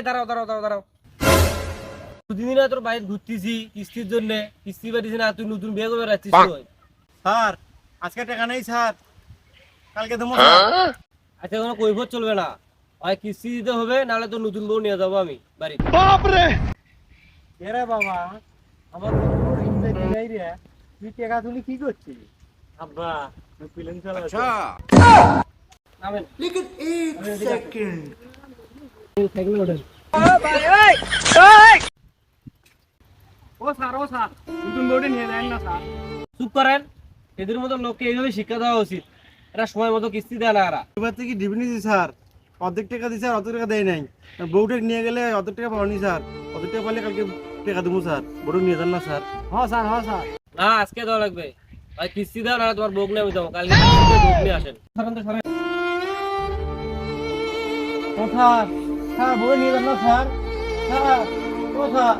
দাঁড়াও দাঁড়াও দাঁড়াও দাঁড়াও, দুদিন তোর বাইরে ঘুরতেছি কিস্তির জন্য, কিস্তি পাঠিয়েছি না, তুই নতুন বিয়ে করে রাখছিস তুই। স্যার আজকে টাকা নেই স্যার, কালকে দেবো স্যার। আচ্ছা কোনো কৈফত চলবে না, হয় কিস্তি দিতে হবে, নাহলে তো নতুন বউ নিয়ে যাবো আমি বাড়ি। এরে বাবা, আমার বন্ধুর রিক্সায় দিলাই রে, তুই টাকা তুলি কি করছিস? আব্বা তুই ফিল্ম চালাচ্ছিস? নামেন। लेकिन एक सेकंड সাইকেল ওঠেন। ও স্যার নতুন বউটা নিয়ে যান না স্যার। চুপ করেন, এদের মতো লোককে এইভাবে শিক্ষা দেওয়া উচিত। এরা সময় মতো কিস্তি দেয় না। এরা এবার থেকে ডিবি নিয়েছি স্যার, অর্ধেক টাকা দিছে আর অর্ধেক টাকা দেয় নাই। বউটা নিয়ে গেলে অর্ধেক টাকা পাওনি স্যার, অর্ধেক টাকা পাইলে কালকে টাকা দেবো স্যার। বউটা নিয়ে যান না স্যার। হ্যাঁ স্যার না, আজকে দেওয়া লাগবে। ভাই কিস্তি দাও, না তোমার বউক নিয়ে আমি যাবো কালকে। কিস্তিতে বউক নিয়ে আসেন। সরেন তো, সরেন। স্যার স্যার বউটা নিয়ে যান না স্যার। স্যার ও স্যার